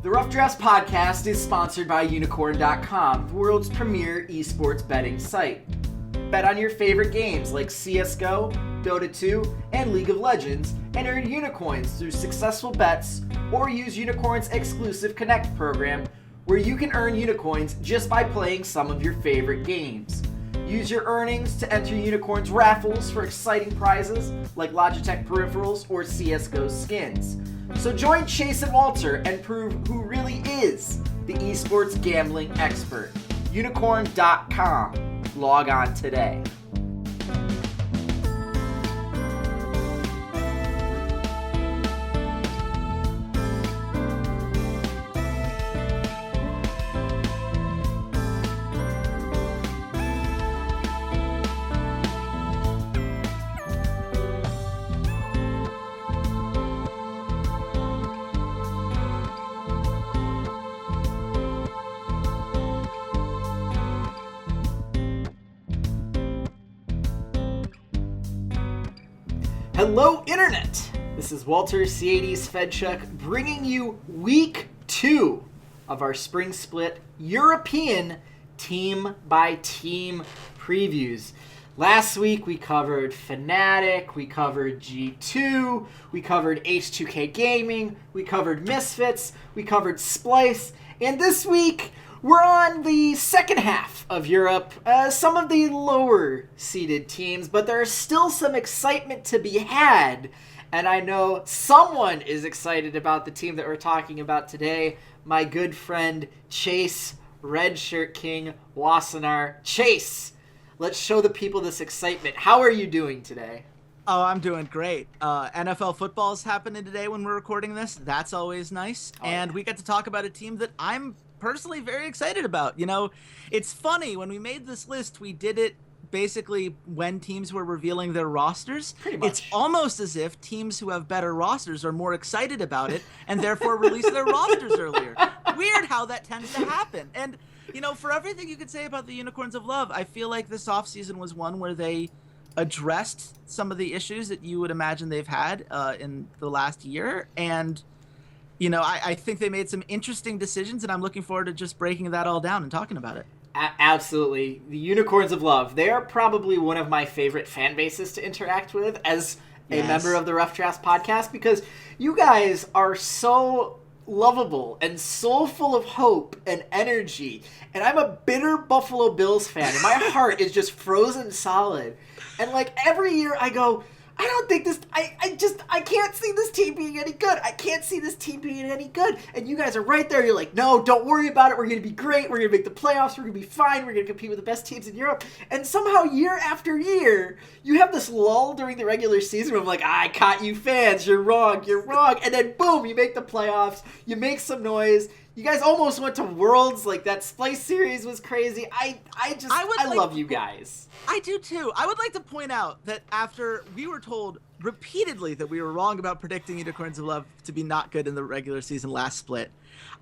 The Rough Drafts podcast is sponsored by Unicorn.com, the world's premier esports betting site. Bet on your favorite games like CSGO, Dota 2, and League of Legends, and earn Unicoins through successful bets, or use Unicorn's exclusive Connect program, where you can earn Unicoins just by playing some of your favorite games. Use your earnings to enter Unicorn's raffles for exciting prizes like Logitech peripherals or CSGO skins. So join Chase and Walter and prove who really is the esports gambling expert. Unicorn.com. Log on today. Hello, Internet! This is Walter, Ceades, Fedczuk, bringing you Week 2 of our Spring Split European team-by-team previews. Last week we covered Fnatic, we covered G2, we covered H2K Gaming, we covered Misfits, we covered Splice, and this week we're on the second half of Europe, some of the lower seeded teams, but there's still some excitement to be had. And I know someone is excited about the team that we're talking about today, my good friend Chase, RedShirtKing, Wassenar. Chase, let's show the people this excitement. How are you doing today? Oh, I'm doing great. NFL football is happening today when we're recording this. That's always nice. And we get to talk about a team that I'm personally very excited about. You know, it's funny, when we made this list, we did it basically when teams were revealing their rosters. Pretty much. It's almost as if teams who have better rosters are more excited about it and therefore release their rosters earlier. Weird how that tends to happen. And, you know, for everything you could say about the Unicorns of Love, I feel like this offseason was one where they addressed some of the issues that you would imagine they've had in the last year. And you know, I think they made some interesting decisions, and I'm looking forward to just breaking that all down and talking about it. Absolutely. The Unicorns of Love. They are probably one of my favorite fan bases to interact with as a member of the Rough Drafts podcast, because you guys are so lovable and so full of hope and energy. And I'm a bitter Buffalo Bills fan, and my heart is just frozen solid. And like every year I go, I don't think this, I can't see this team being any good. I can't see this team being any good. And you guys are right there. You're like, no, don't worry about it. We're going to be great. We're going to make the playoffs. We're going to be fine. We're going to compete with the best teams in Europe. And somehow year after year, you have this lull during the regular season where I'm like, I caught you fans. You're wrong. You're wrong. And then boom, you make the playoffs. You make some noise. You guys almost went to Worlds. Like, that Splice series was crazy. I love you guys. I do too. I would like to point out that after we were told repeatedly that we were wrong about predicting Unicorns of Love to be not good in the regular season last split,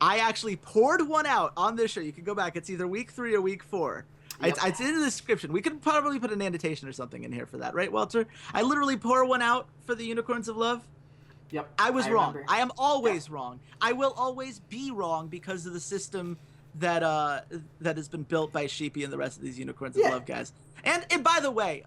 I actually poured one out on this show. You can go back. It's either week 3 or week 4. Yep. It's in the description. We could probably put an annotation or something in here for that, right, Walter? I literally pour one out for the Unicorns of Love. Yep. I was wrong. Remember. I am always wrong. I will always be wrong because of the system that has been built by Sheepy and the rest of these Unicorns of Love guys. And by the way,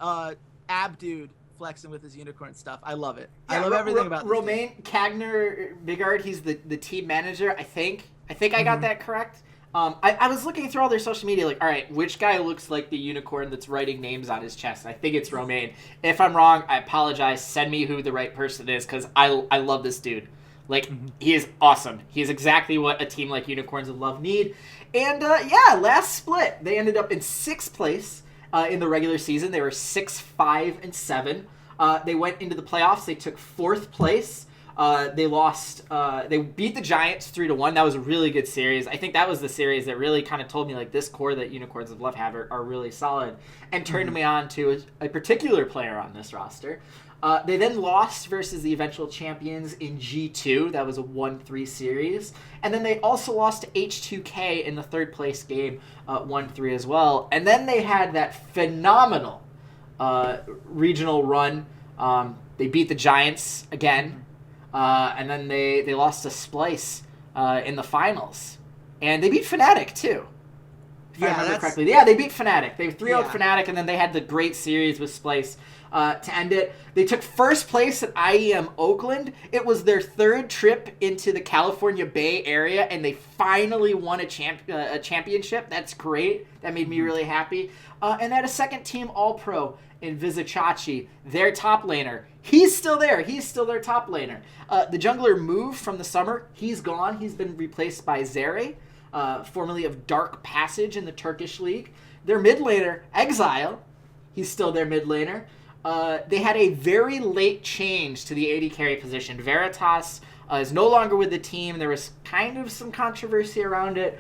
Ab Dude flexing with his unicorn stuff. I love it. I love everything about this Romain Cagner Bigard, he's the team manager, I think. I got that correct. I was looking through all their social media, like, all right, which guy looks like the unicorn that's writing names on his chest? I think it's Romain. If I'm wrong, I apologize. Send me who the right person is, because I love this dude. Like, he is awesome. He is exactly what a team like Unicorns of Love need. And, last split, they ended up in 6th place in the regular season. They were 6-5-7. They went into the playoffs. They took 4th place. They lost. They beat the Giants 3-1. That was a really good series. I think that was the series that really kind of told me, like, this core that Unicorns of Love have are really solid, and turned me on to a particular player on this roster. They then lost versus the eventual champions in G2. That was a 1-3 series. And then they also lost to H2K in the 3rd place game, 1-3 as well. And then they had that phenomenal regional run. They beat the Giants again. And then they lost to Splice in the finals. And they beat Fnatic, too. If I remember correctly. Yeah, they beat Fnatic. They 3-0'd Fnatic, and then they had the great series with Splice to end it. They took first place at IEM Oakland. It was their third trip into the California Bay Area, and they finally won a championship. That's great. That made me really happy. And they had a second-team All-Pro in Fedczuk, their top laner. He's still there. He's still their top laner. The jungler moved from the summer. He's gone. He's been replaced by Zere, formerly of Dark Passage in the Turkish League. Their mid laner, Exileh, he's still their mid laner. They had a very late change to the AD carry position. Veritas is no longer with the team. There was kind of some controversy around it.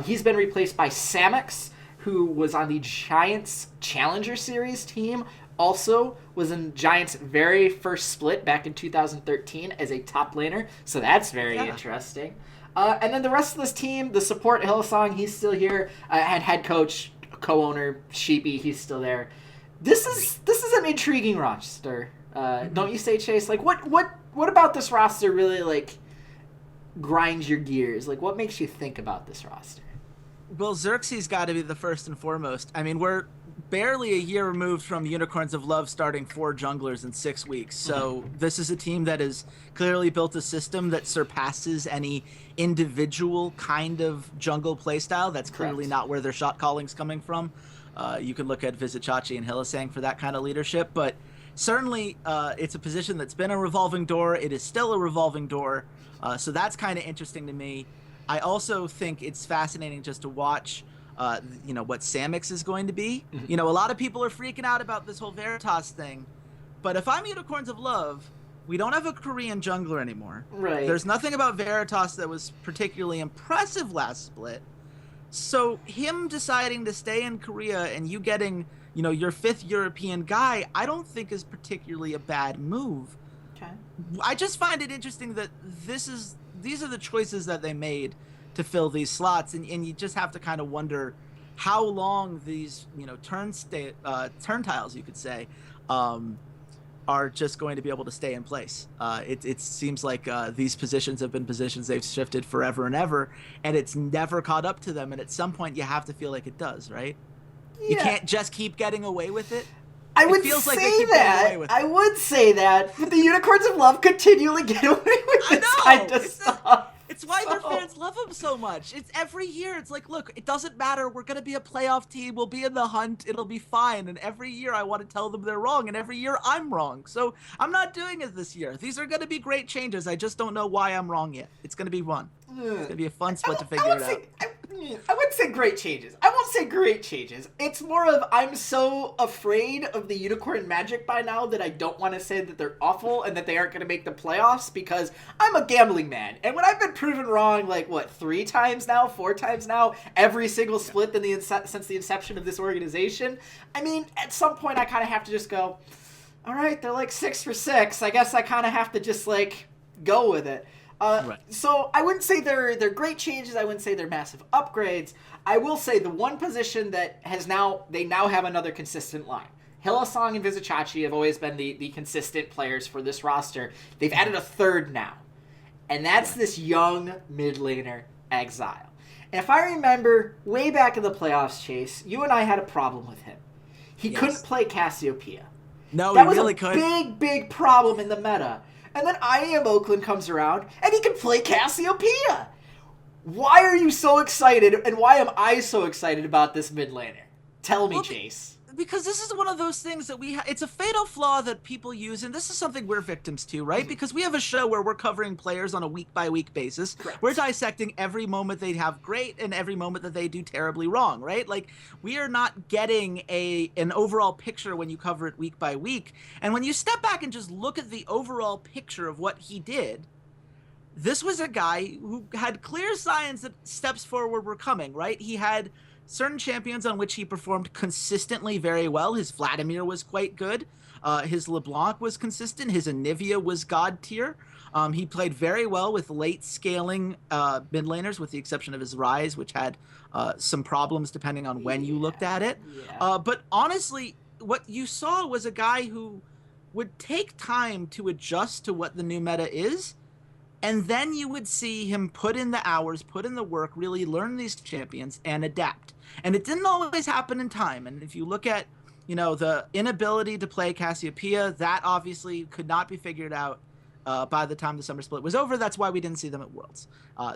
He's been replaced by Samix, who was on the Giants Challenger Series team, also was in Giants' very first split back in 2013 as a top laner, so that's very interesting. And then the rest of this team, the support, Hillsong, he's still here, and head coach, co-owner, Sheepy, he's still there. This is an intriguing roster, don't you say, Chase? Like, what about this roster really, like, grinds your gears? Like, what makes you think about this roster? Well, Xerxes got to be the first and foremost. I mean, we're barely a year removed from Unicorns of Love starting 4 junglers in 6 weeks. So this is a team that has clearly built a system that surpasses any individual kind of jungle playstyle. That's clearly not where their shot calling's coming from. You can look at Fedczuk and Hylissang for that kind of leadership. But certainly it's a position that's been a revolving door. It is still a revolving door. So that's kind of interesting to me. I also think it's fascinating just to watch, what Samix is going to be. A lot of people are freaking out about this whole Veritas thing. But if I'm Unicorns of Love, we don't have a Korean jungler anymore. Right. There's nothing about Veritas that was particularly impressive last split. So him deciding to stay in Korea and you getting, your 5th European guy, I don't think is particularly a bad move. Okay. I just find it interesting that these are the choices that they made to fill these slots, and you just have to kind of wonder how long these turntiles, you could say, are just going to be able to stay in place. It seems like these positions have been positions they've shifted forever and ever, and it's never caught up to them, and at some point you have to feel like it does, right? Yeah. You can't just keep getting away with it. I would say that, but the Unicorns of Love continually get away with this kind of stuff. It's why their fans love them so much. It's every year. It's like, look, it doesn't matter. We're going to be a playoff team. We'll be in the hunt. It'll be fine. And every year I want to tell them they're wrong, and every year I'm wrong. So I'm not doing it this year. These are going to be great changes. I just don't know why I'm wrong yet. It's going to be fun. It's going to be a fun split to figure it out. I wouldn't say great changes. I won't say great changes. It's more of I'm so afraid of the unicorn magic by now that I don't want to say that they're awful and that they aren't going to make the playoffs because I'm a gambling man. And when I've been proven wrong, 3 times now, 4 times now, every single split since the inception of this organization, I mean, at some point I kind of have to just go, all right, they're 6 for 6. I guess I kind of have to just go with it. Right. So I wouldn't say they're great changes. I wouldn't say they're massive upgrades. I will say the one position that they now have another consistent line. Hillsong and Fedczuk have always been the consistent players for this roster. They've added a third now, and that's this young mid laner, Exileh. And if I remember way back in the playoffs, Chase, you and I had a problem with him. He couldn't play Cassiopeia. No, that he really could. That was a big problem in the meta. And then IEM Oakland comes around, and he can play Cassiopeia. Why are you so excited, and why am I so excited about this mid laner? Tell me, Chase. Because this is one of those things that it's a fatal flaw that people use, and this is something we're victims to, right? Mm-hmm. Because we have a show where we're covering players on a week-by-week basis. Correct. We're dissecting every moment they have great and every moment that they do terribly wrong, right? We are not getting an overall picture when you cover it week by week. And when you step back and just look at the overall picture of what he did, this was a guy who had clear signs that steps forward were coming, right? He had certain champions on which he performed consistently very well. His Vladimir was quite good. His LeBlanc was consistent. His Anivia was god tier. He played very well with late scaling mid laners, with the exception of his Ryze, which had some problems depending on when you looked at it. Yeah. But honestly, what you saw was a guy who would take time to adjust to what the new meta is, And then you would see him put in the hours, put in the work, really learn these champions and adapt. And it didn't always happen in time. And if you look at, the inability to play Cassiopeia, that obviously could not be figured out by the time the summer split was over. That's why we didn't see them at Worlds.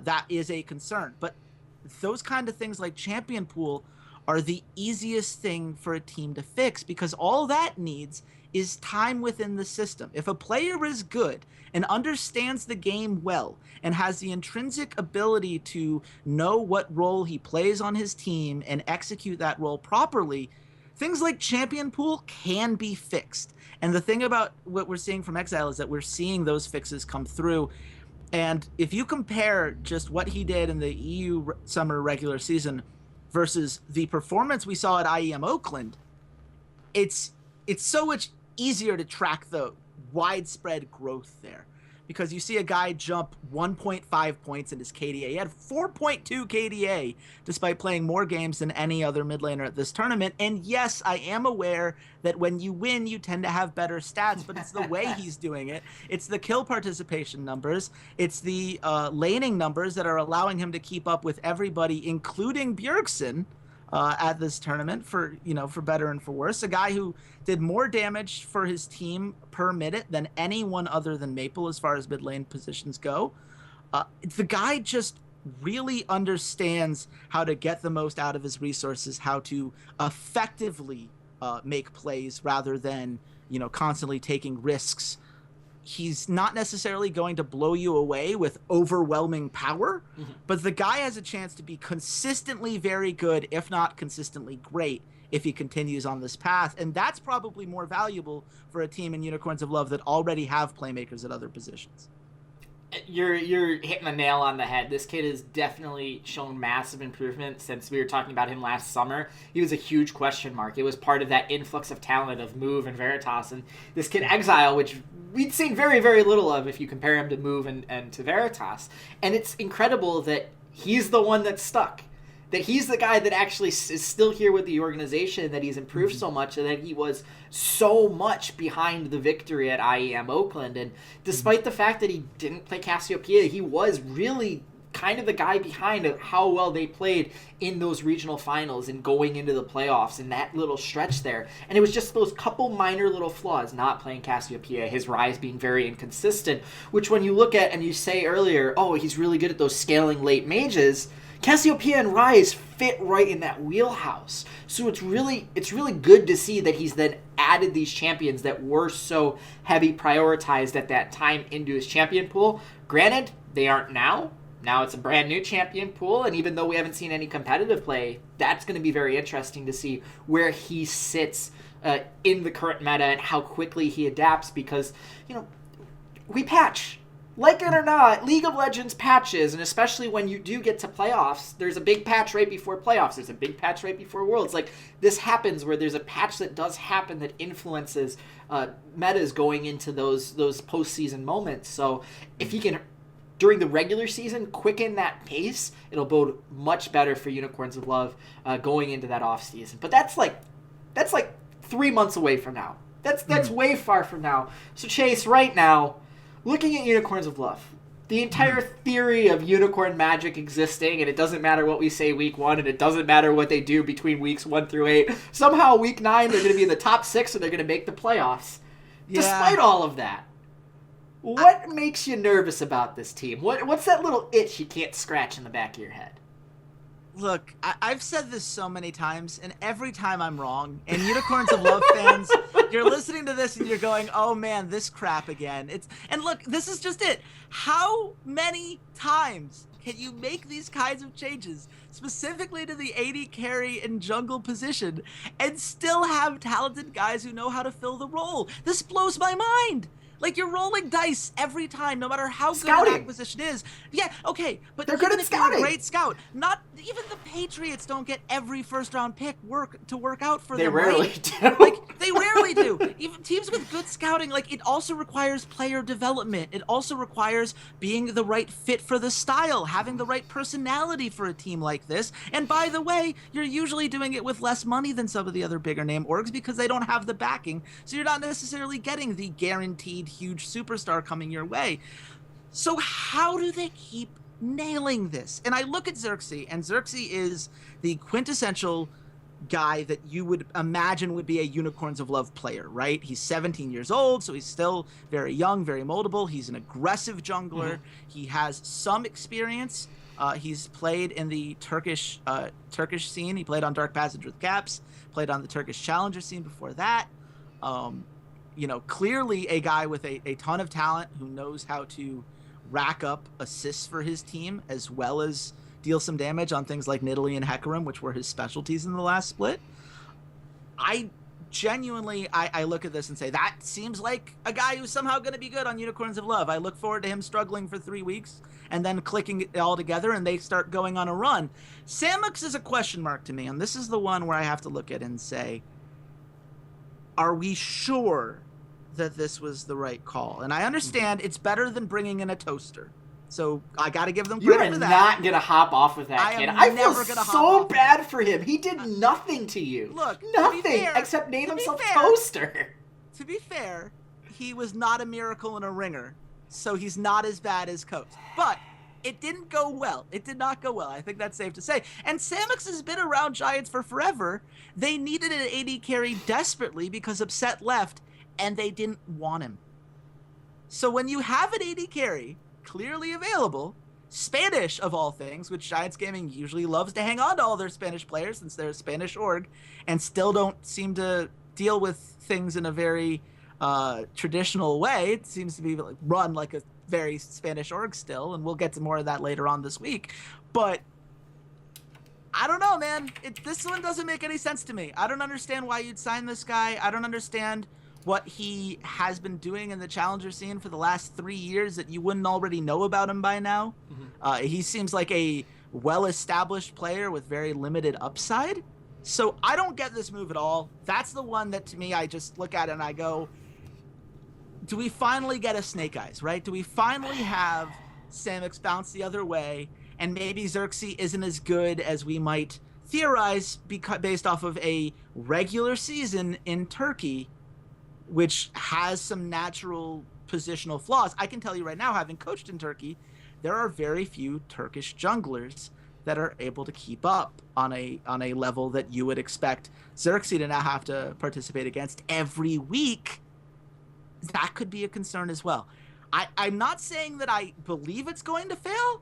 That is a concern. But those kind of things like champion pool are the easiest thing for a team to fix, because all that needs is time within the system. If a player is good and understands the game well and has the intrinsic ability to know what role he plays on his team and execute that role properly, things like champion pool can be fixed. And the thing about what we're seeing from Exileh is that we're seeing those fixes come through. And if you compare just what he did in the EU summer regular season versus the performance we saw at IEM Oakland, it's so much easier to track the widespread growth there, because you see a guy jump 1.5 points in his KDA. He had 4.2 KDA despite playing more games than any other mid laner at this tournament. And yes, I am aware that when you win, you tend to have better stats, but it's the way he's doing it. It's the kill participation numbers. It's the laning numbers that are allowing him to keep up with everybody, including Bjergsen, at this tournament, for better and for worse. A guy who did more damage for his team per minute than anyone other than Maple as far as mid lane positions go. The guy just really understands how to get the most out of his resources, how to effectively make plays rather than constantly taking risks. He's not necessarily going to blow you away with overwhelming power, but the guy has a chance to be consistently very good, if not consistently great, if he continues on this path. And that's probably more valuable for a team in Unicorns of Love that already have playmakers at other positions. You're hitting the nail on the head. This kid has definitely shown massive improvement since we were talking about him last summer. He was a huge question mark. It was part of that influx of talent of Move and Veritas. And this kid Exileh, which we'd seen very, very little of if you compare him to Move and to Veritas. And it's incredible that he's the one that's stuck. That he's the guy that actually is still here with the organization, that he's improved so much, and that he was so much behind the victory at IEM Oakland. And despite the fact that he didn't play Cassiopeia, he was really kind of the guy behind how well they played in those regional finals and going into the playoffs in that little stretch there. And it was just those couple minor little flaws, not playing Cassiopeia, his rise being very inconsistent, which when you look at and you say earlier, oh, he's really good at those scaling late mages, Cassiopeia and Rise fit right in that wheelhouse. So it's really good to see that he's then added these champions that were so heavy prioritized at that time into his champion pool. Granted, they aren't now. Now it's a brand new champion pool, and even though we haven't seen any competitive play, that's going to be very interesting to see where he sits in the current meta and how quickly he adapts, because, we patch. Like it or not, League of Legends patches, and especially when you do get to playoffs, there's a big patch right before playoffs. There's a big patch right before Worlds. Like, this happens where there's a patch that does happen that influences metas going into those postseason moments. So if he can, during the regular season, quicken that pace, it'll bode much better for Unicorns of Love going into that off season. But that's like 3 months away from now. That's way far from now. So Chase, right now, looking at Unicorns of Love, the entire theory of unicorn magic existing, and it doesn't matter what we say week 1, and it doesn't matter what they do between weeks 1 through 8. Somehow week 9 they're going to be in the top 6 and they're going to make the playoffs. Yeah. Despite all of that, what makes you nervous about this team? What's that little itch you can't scratch in the back of your head? Look, I've said this so many times, and every time I'm wrong. And Unicorns of Love fans, you're listening to this and you're going, oh man, this crap again. And look, this is just it. How many times can you make these kinds of changes, specifically to the AD carry and jungle position, and still have talented guys who know how to fill the role? This blows my mind. Like, you're rolling dice every time, no matter how good an acquisition is. Yeah, okay, but they're good at scouting. You're a great scout. Not even the Patriots don't get every first-round pick to work out for them. They rarely do. Like, they rarely do. Even teams with good scouting, like, it also requires player development. It also requires being the right fit for the style, having the right personality for a team like this. And by the way, you're usually doing it with less money than some of the other bigger name orgs because they don't have the backing. So you're not necessarily getting the guaranteed huge superstar coming your way. So how do they keep nailing this? And I look at Xerxes, and Xerxes is the quintessential guy that you would imagine would be a Unicorns of Love player, right? He's 17 years old, so he's still very young, very moldable. He's an aggressive jungler. He has some experience. He's played in the Turkish scene. He played on Dark Passage with Caps, played on the Turkish Challenger scene before that. Clearly a guy with a ton of talent who knows how to rack up assists for his team as well as deal some damage on things like Nidalee and Hecarim, which were his specialties in the last split. I genuinely look at this and say, that seems like a guy who's somehow going to be good on Unicorns of Love. I look forward to him struggling for 3 weeks and then clicking it all together and they start going on a run. Samux is a question mark to me, and this is the one where I have to look at and say, are we sure that this was the right call? And I understand it's better than bringing in a toaster. So I got to give them credit for that. You're not going to hop off with that kid. I feel so bad for him. He did nothing to you. Look, nothing except name himself Toaster. To be fair, he was not a miracle and a ringer, so he's not as bad as Coast. But it didn't go well. It did not go well. I think that's safe to say. And Samux has been around Giants for forever. They needed an AD carry desperately because Upset left, and they didn't want him. So when you have an AD carry clearly available, Spanish of all things, which Giants Gaming usually loves to hang on to all their Spanish players since they're a Spanish org, and still don't seem to deal with things in a very traditional way. It seems to be run like a very Spanish org still, and we'll get to more of that later on this week. But I don't know, man. This one doesn't make any sense to me. I don't understand why you'd sign this guy. I don't understand what he has been doing in the Challenger scene for the last 3 years that you wouldn't already know about him by now. He seems like a well-established player with very limited upside. So I don't get this move at all. That's the one that, to me, I just look at it and I go, do we finally get a Snake Eyes, right? Do we finally have Samux bounce the other way, and maybe Xerxes isn't as good as we might theorize based off of a regular season in Turkey, which has some natural positional flaws. I can tell you right now, having coached in Turkey, there are very few Turkish junglers that are able to keep up on a level that you would expect Xerxes to now have to participate against every week. That could be a concern as well. I'm not saying that I believe it's going to fail.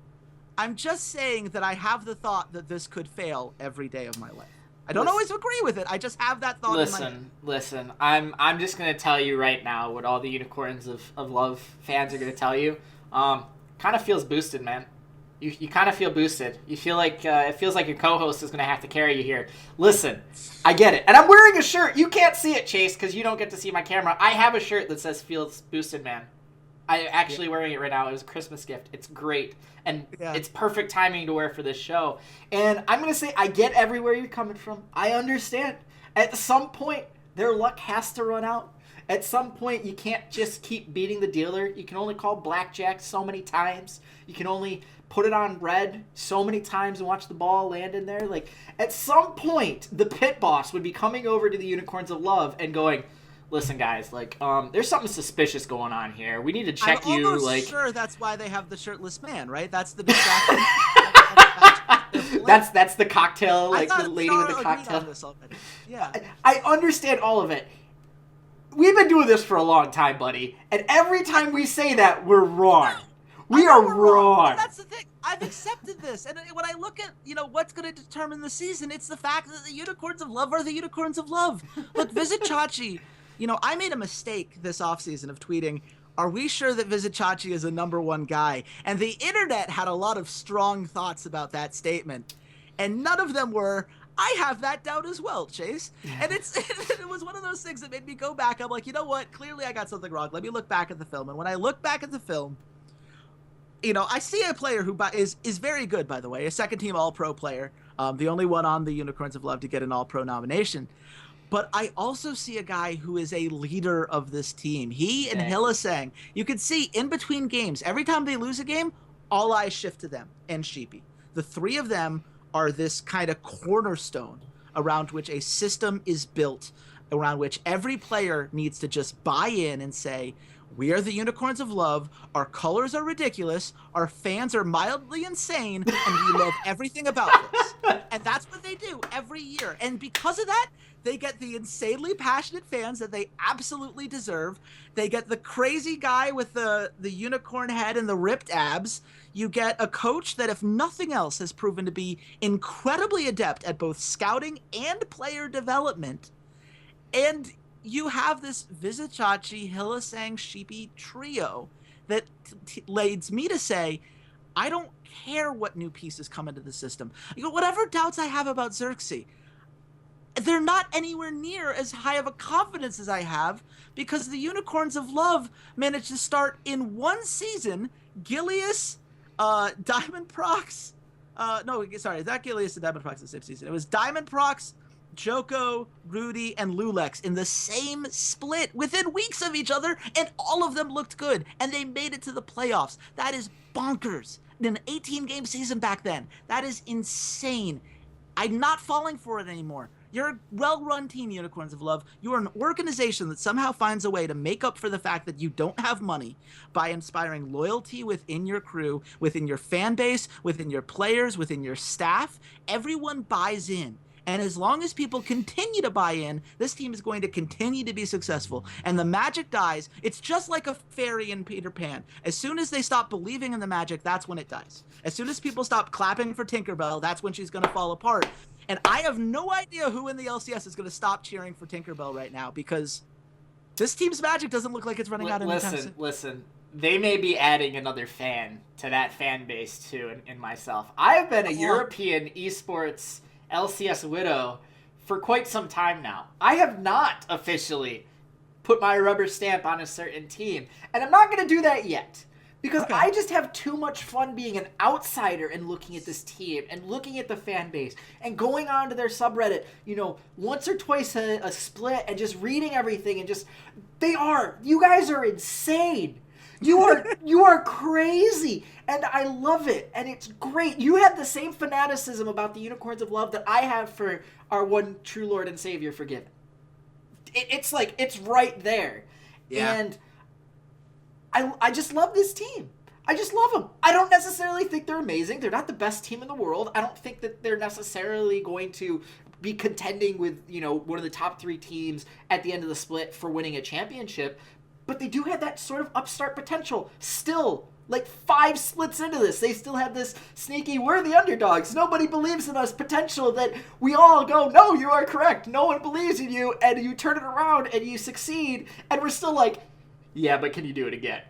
I'm just saying that I have the thought that this could fail every day of my life. I don't always agree with it. I just have that thought in my head. Listen. I'm just going to tell you right now what all the Unicorns of Love fans are going to tell you. Kind of feels boosted, man. You kind of feel boosted. You feel like it feels like your co-host is going to have to carry you here. Listen, I get it. And I'm wearing a shirt. You can't see it, Chase, because you don't get to see my camera. I have a shirt that says feels boosted, man. I'm actually wearing it right now. It was a Christmas gift. It's great. And it's perfect timing to wear for this show. And I'm going to say I get everywhere you're coming from. I understand. At some point, their luck has to run out. At some point, you can't just keep beating the dealer. You can only call blackjack so many times. You can only put it on red so many times and watch the ball land in there. Like, at some point, the pit boss would be coming over to the Unicorns of Love and going, listen, guys, like, there's something suspicious going on here. We need to check you. I'm almost sure that's why they have the shirtless man, right? That's the distraction. That's the cocktail, like the lady with the cocktail. Yeah, I understand all of it. We've been doing this for a long time, buddy, and every time we say that, we're wrong. We are wrong. That's the thing. I've accepted this, and when I look at what's going to determine the season, it's the fact that the Unicorns of Love are the Unicorns of Love. Look, Visit Chachi. I made a mistake this offseason of tweeting, are we sure that Visit Chachi is a #1 guy? And the internet had a lot of strong thoughts about that statement. And none of them were, I have that doubt as well, Chase. And it was one of those things that made me go back. I'm like, you know what? Clearly I got something wrong. Let me look back at the film. And when I look back at the film, I see a player who is very good, by the way, a second-team All-Pro player, the only one on the Unicorns of Love to get an All-Pro nomination. But I also see a guy who is a leader of this team. He and Hillisang, you can see in between games, every time they lose a game, all eyes shift to them and Sheepy. The three of them are this kind of cornerstone around which a system is built, around which every player needs to just buy in and say, We are the Unicorns of Love. Our colors are ridiculous. Our fans are mildly insane, and we love everything about this. And that's what they do every year. And because of that, they get the insanely passionate fans that they absolutely deserve. They get the crazy guy with the unicorn head and the ripped abs. You get a coach that, if nothing else, has proven to be incredibly adept at both scouting and player development. And you have this Vizicachi, Hylissang, Sheepy trio that leads me to say, I don't care what new pieces come into the system. Whatever doubts I have about Xerxes, they're not anywhere near as high of a confidence as I have, because the Unicorns of Love managed to start in one season Gilius, Diamond Prox. Not Gilius and Diamond Prox the same season. It was Diamond Prox, Joko, Rudy, and Lulex in the same split within weeks of each other, and all of them looked good, and they made it to the playoffs. That is bonkers. In an 18-game season back then, that is insane. I'm not falling for it anymore. You're a well-run team, Unicorns of Love. You are an organization that somehow finds a way to make up for the fact that you don't have money by inspiring loyalty within your crew, within your fan base, within your players, within your staff. Everyone buys in. And as long as people continue to buy in, this team is going to continue to be successful. And the magic dies. It's just like a fairy in Peter Pan. As soon as they stop believing in the magic, that's when it dies. As soon as people stop clapping for Tinkerbell, that's when she's going to fall apart. And I have no idea who in the LCS is going to stop cheering for Tinkerbell right now, because this team's magic doesn't look like it's running out anytime soon. Listen. They may be adding another fan to that fan base, too, in myself. I have been a European esports LCS widow for quite some time now. I have not officially put my rubber stamp on a certain team, and I'm not going to do that yet, because I just have too much fun being an outsider and looking at this team and looking at the fan base and going on to their subreddit, once or twice a split, and just reading everything, and just, you guys are insane. You are crazy, and I love it, and it's great. You have the same fanaticism about the Unicorns of Love that I have for our one true Lord and Savior, Forgiven. It's like, it's right there. Yeah. And I just love this team. I just love them. I don't necessarily think they're amazing. They're not the best team in the world. I don't think that they're necessarily going to be contending with, one of the top 3 teams at the end of the split for winning a championship. But they do have that sort of upstart potential still. Like 5 splits into this, they still have this sneaky, we're the underdogs, nobody believes in us potential that we all go, no, you are correct, no one believes in you, and you turn it around and you succeed, and we're still like, yeah, but can you do it again?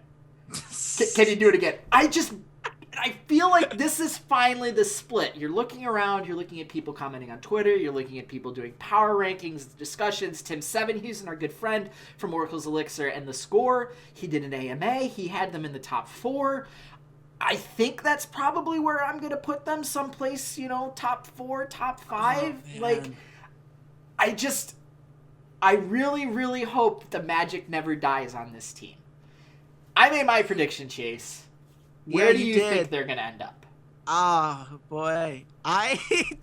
Can you do it again? I feel like this is finally the split. You're looking around, you're looking at people commenting on Twitter, you're looking at people doing power rankings, discussions. Tim Sevenhuysen, our good friend from Oracle's Elixir and The Score, he did an AMA, he had them in the top 4. I think that's probably where I'm going to put them, someplace, top 4, top 5. I really, really hope the magic never dies on this team. I made my prediction, Chase. Where do you think they're going to end up? Oh, boy. I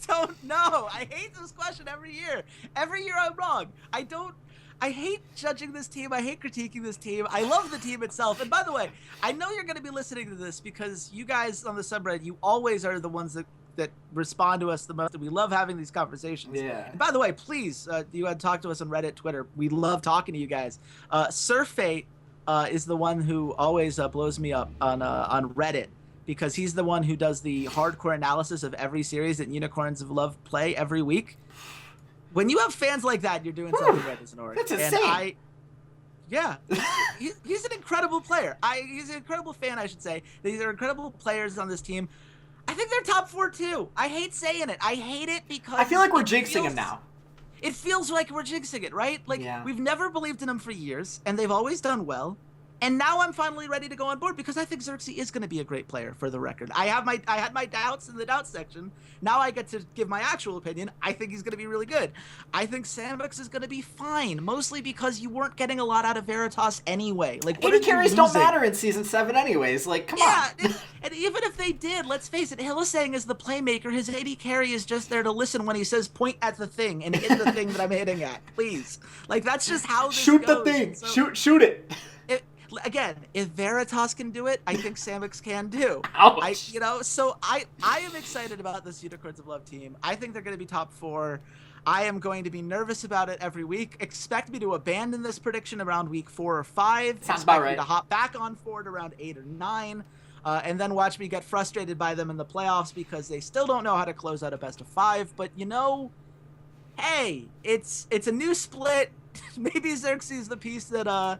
don't know. I hate this question every year. Every year I'm wrong. I hate judging this team. I hate critiquing this team. I love the team itself. And by the way, I know you're going to be listening to this because you guys on the subreddit, you always are the ones that respond to us the most, and we love having these conversations. Yeah. And by the way, please, you had talked to us on Reddit, Twitter. We love talking to you guys. Surfate is the one who always blows me up on Reddit, because he's the one who does the hardcore analysis of every series that Unicorns of Love play every week. When you have fans like that, you're doing something right as an org. That's insane. He's an incredible player. He's an incredible fan, I should say. These are incredible players on this team. I think they're top 4 too. I hate saying it. I hate it because I feel like we're jinxing him now. It feels like we're jinxing it, right? We've never believed in them for years, and they've always done well. And now I'm finally ready to go on board because I think Xerxes is going to be a great player, for the record. I had my doubts in the doubts section. Now I get to give my actual opinion. I think he's going to be really good. I think Sandbox is going to be fine, mostly because you weren't getting a lot out of Veritas anyway. What 80 carries don't matter in Season 7 anyways. Come on. And even if they did, let's face it, Hylissang is the playmaker. His 80 carry is just there to listen when he says point at the thing and hit the thing that I'm hitting at. Please. That's just how this goes. Shoot the thing. So, shoot it. again, if Veritas can do it, I think Samix can do. Ouch. So I am excited about this Unicorns of Love team. I think they're going to be top 4. I am going to be nervous about it every week. Expect me to abandon this prediction around week 4 or 5. Sounds about right. Me to hop back on for it around 8 or 9. And then watch me get frustrated by them in the playoffs because they still don't know how to close out a best of 5. But hey, it's a new split. Maybe Xerxes the piece that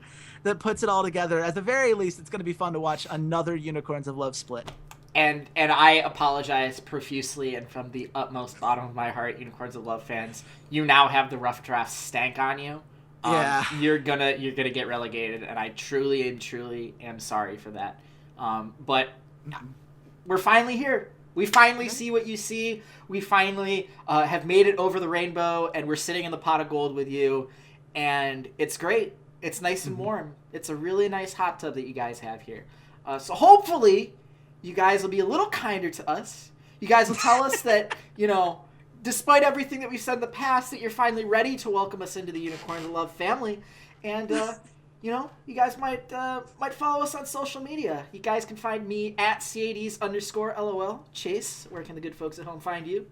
puts it all together. At the very least, it's going to be fun to watch another Unicorns of Love split. And I apologize profusely and from the utmost bottom of my heart, Unicorns of Love fans. You now have the rough draft stank on you. Yeah. You're gonna get relegated, and I truly am sorry for that. But we're finally here. We finally see what you see. We finally have made it over the rainbow, and we're sitting in the pot of gold with you. And it's great. It's nice and warm. It's a really nice hot tub that you guys have here. So hopefully you guys will be a little kinder to us. You guys will tell us that, despite everything that we've said in the past, that you're finally ready to welcome us into the Unicorns of Love family. And, you guys might follow us on social media. You guys can find me at Ceades_LOL. Chase, where can the good folks at home find you?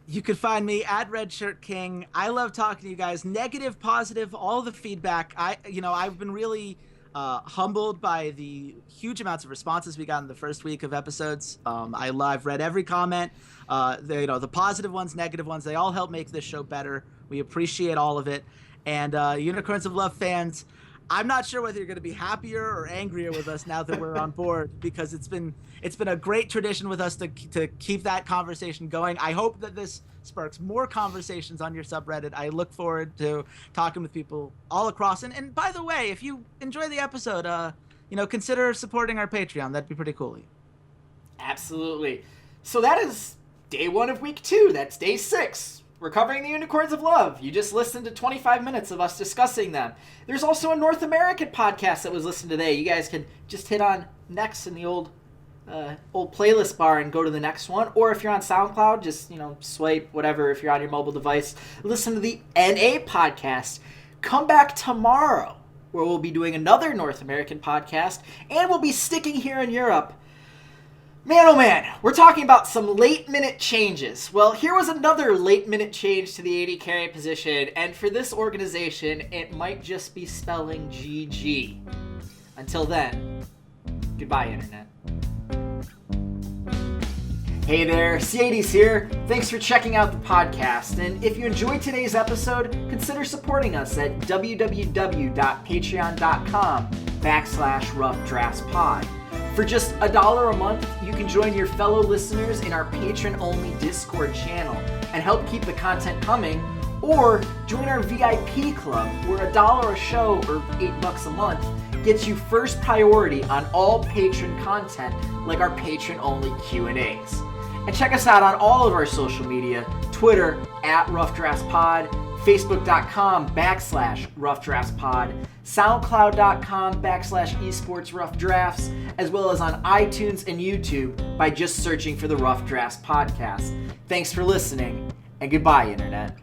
You can find me at RedShirtKing. I love talking to you guys. Negative, positive, all the feedback. I've been really humbled by the huge amounts of responses we got in the first week of episodes. I've read every comment. The positive ones, negative ones, they all help make this show better. We appreciate all of it. And Unicorns of Love fans, I'm not sure whether you're going to be happier or angrier with us now that we're on board, because it's been a great tradition with us to keep that conversation going. I hope that this sparks more conversations on your subreddit. I look forward to talking with people all across. And by the way, if you enjoy the episode, consider supporting our Patreon. That'd be pretty cool. Absolutely. So that is day 1 of week 2. That's day 6. We're covering the Unicorns of Love. You just listened to 25 minutes of us discussing them. There's also a North American podcast that was listened today. You guys can just hit on next in the old playlist bar and go to the next one. Or if you're on SoundCloud, just, swipe whatever. If you're on your mobile device, listen to the NA podcast. Come back tomorrow, where we'll be doing another North American podcast, and we'll be sticking here in Europe. Man, oh man, we're talking about some late-minute changes. Well, here was another late-minute change to the AD carry position, and for this organization, it might just be spelling GG. Until then, goodbye, Internet. Hey there, Ceades here. Thanks for checking out the podcast, and if you enjoyed today's episode, consider supporting us at www.patreon.com/roughdraftspod. For just $1 a month, you can join your fellow listeners in our patron-only Discord channel and help keep the content coming, or join our VIP club, where $1 a show or $8 a month gets you first priority on all patron content, like our patron-only Q&As. And check us out on all of our social media: Twitter @RoughDraftsPod, Facebook.com/RoughDraftsPod, SoundCloud.com/esportsroughdrafts, as well as on iTunes and YouTube by just searching for the Rough Drafts Podcast. Thanks for listening, and goodbye, Internet.